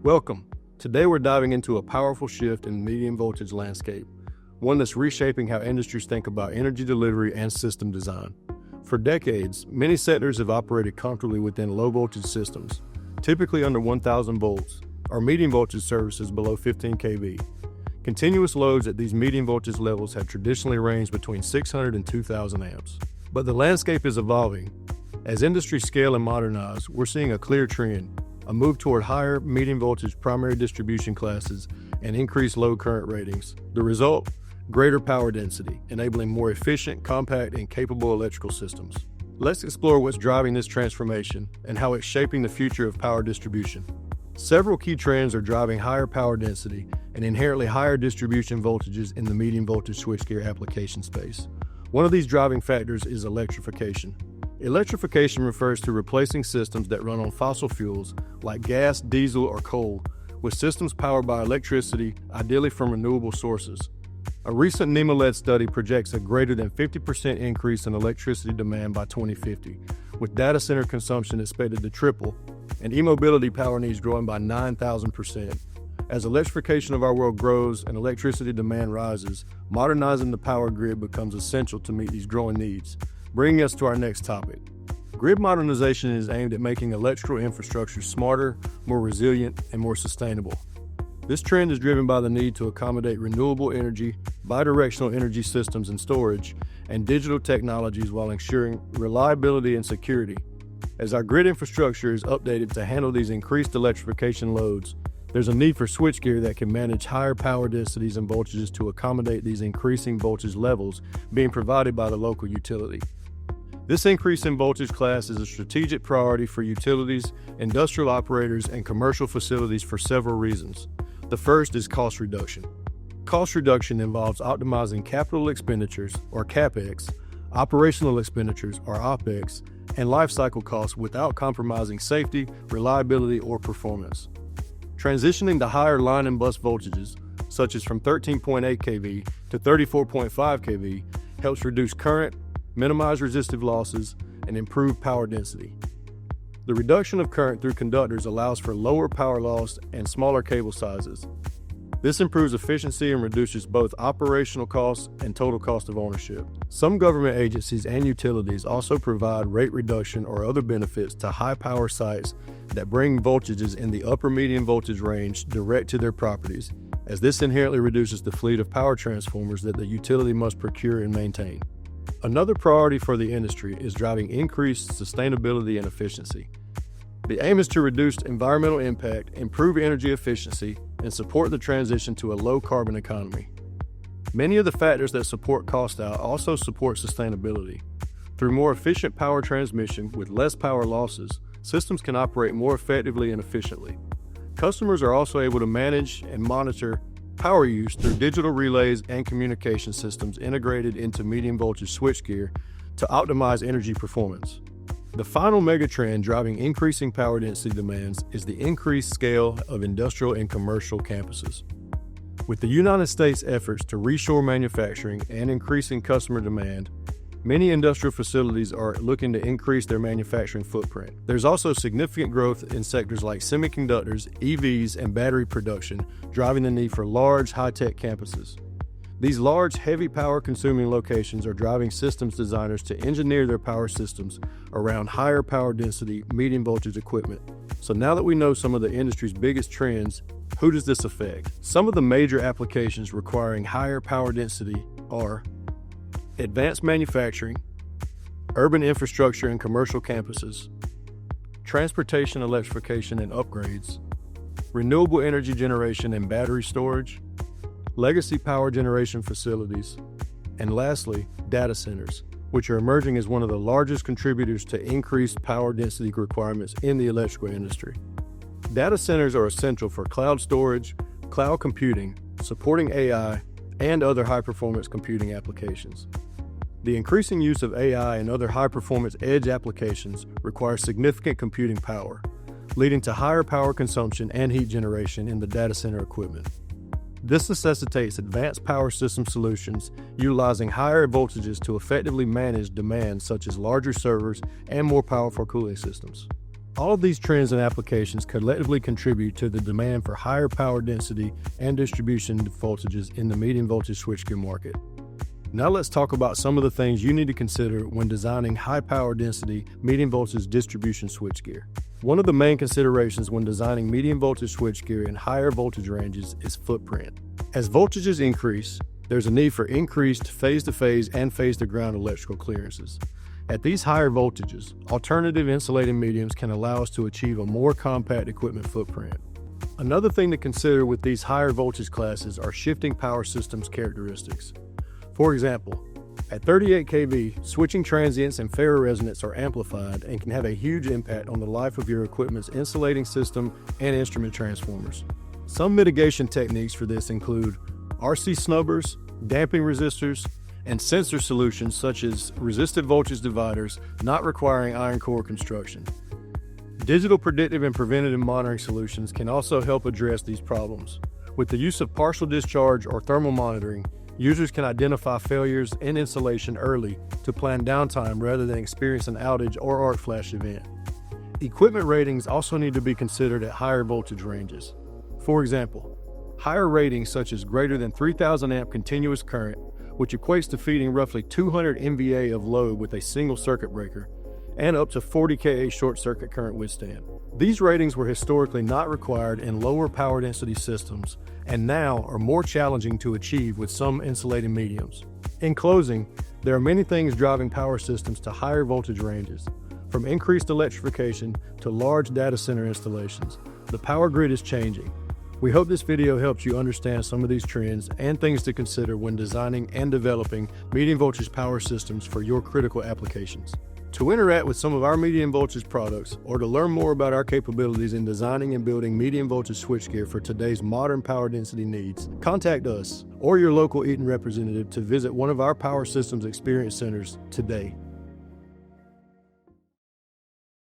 Welcome. Today we're diving into a powerful shift in the medium voltage landscape, one that's reshaping how industries think about energy delivery and system design. For decades, many sectors have operated comfortably within low voltage systems, typically under 1,000 volts, or medium voltage services below 15 kV. Continuous loads at these medium voltage levels have traditionally ranged between 600 and 2,000 amps. But the landscape is evolving. As industries scale and modernize, we're seeing a clear trend: a move toward higher medium voltage primary distribution classes and increased load current ratings. The result? Greater power density, enabling more efficient, compact, and capable electrical systems. Let's explore what's driving this transformation and how it's shaping the future of power distribution. Several key trends are driving higher power density and inherently higher distribution voltages in the medium voltage switchgear application space. One of these driving factors is electrification. Electrification refers to replacing systems that run on fossil fuels like gas, diesel, or coal with systems powered by electricity, ideally from renewable sources. A recent NEMA-led study projects a greater than 50% increase in electricity demand by 2050, with data center consumption expected to triple and e-mobility power needs growing by 9,000%. As electrification of our world grows and electricity demand rises, modernizing the power grid becomes essential to meet these growing needs. Bringing us to our next topic. Grid modernization is aimed at making electrical infrastructure smarter, more resilient, and more sustainable. This trend is driven by the need to accommodate renewable energy, bidirectional energy systems and storage, and digital technologies while ensuring reliability and security. As our grid infrastructure is updated to handle these increased electrification loads, there's a need for switchgear that can manage higher power densities and voltages to accommodate these increasing voltage levels being provided by the local utility. This increase in voltage class is a strategic priority for utilities, industrial operators, and commercial facilities for several reasons. The first is cost reduction. Cost reduction involves optimizing capital expenditures, or CapEx, operational expenditures, or OpEx, and lifecycle costs without compromising safety, reliability, or performance. Transitioning to higher line and bus voltages, such as from 13.8 kV to 34.5 kV, helps reduce current, minimize resistive losses, and improve power density. The reduction of current through conductors allows for lower power loss and smaller cable sizes. This improves efficiency and reduces both operational costs and total cost of ownership. Some government agencies and utilities also provide rate reduction or other benefits to high-power sites that bring voltages in the upper medium voltage range direct to their properties, as this inherently reduces the fleet of power transformers that the utility must procure and maintain. Another priority for the industry is driving increased sustainability and efficiency. The aim is to reduce environmental impact, improve energy efficiency, and support the transition to a low-carbon economy. Many of the factors that support cost out also support sustainability. Through more efficient power transmission with less power losses, systems can operate more effectively and efficiently. Customers are also able to manage and monitor power use through digital relays and communication systems integrated into medium voltage switchgear to optimize energy performance. The final megatrend driving increasing power density demands is the increased scale of industrial and commercial campuses. With the United States' efforts to reshore manufacturing and increasing customer demand, many industrial facilities are looking to increase their manufacturing footprint. There's also significant growth in sectors like semiconductors, EVs, and battery production, driving the need for large, high-tech campuses. These large, heavy power-consuming locations are driving systems designers to engineer their power systems around higher power density, medium voltage equipment. So now that we know some of the industry's biggest trends, who does this affect? Some of the major applications requiring higher power density are advanced manufacturing, urban infrastructure and commercial campuses, transportation electrification and upgrades, renewable energy generation and battery storage, legacy power generation facilities, and lastly, data centers, which are emerging as one of the largest contributors to increased power density requirements in the electrical industry. Data centers are essential for cloud storage, cloud computing, supporting AI, and other high-performance computing applications. The increasing use of AI and other high-performance edge applications requires significant computing power, leading to higher power consumption and heat generation in the data center equipment. This necessitates advanced power system solutions utilizing higher voltages to effectively manage demands such as larger servers and more powerful cooling systems. All of these trends and applications collectively contribute to the demand for higher power density and distribution voltages in the medium voltage switchgear market. Now let's talk about some of the things you need to consider when designing high power density medium voltage distribution switchgear. One of the main considerations when designing medium voltage switchgear in higher voltage ranges is footprint. As voltages increase, there's a need for increased phase-to-phase and phase-to-ground electrical clearances. At these higher voltages, alternative insulating mediums can allow us to achieve a more compact equipment footprint. Another thing to consider with these higher voltage classes are shifting power systems characteristics. For example, at 38 kV, switching transients and ferroresonance are amplified and can have a huge impact on the life of your equipment's insulating system and instrument transformers. Some mitigation techniques for this include RC snubbers, damping resistors, and sensor solutions such as resistive voltage dividers not requiring iron core construction. Digital predictive and preventative monitoring solutions can also help address these problems. With the use of partial discharge or thermal monitoring, users can identify failures in insulation early to plan downtime rather than experience an outage or arc flash event. Equipment ratings also need to be considered at higher voltage ranges. For example, higher ratings such as greater than 3000 amp continuous current, which equates to feeding roughly 200 MVA of load with a single circuit breaker, and up to 40 kA short circuit current withstand. These ratings were historically not required in lower power density systems and now are more challenging to achieve with some insulating mediums. In closing, there are many things driving power systems to higher voltage ranges. From increased electrification to large data center installations, the power grid is changing. We hope this video helps you understand some of these trends and things to consider when designing and developing medium voltage power systems for your critical applications. To interact with some of our medium voltage products or to learn more about our capabilities in designing and building medium voltage switchgear for today's modern power density needs, contact us or your local Eaton representative to visit one of our Power Systems Experience Centers today.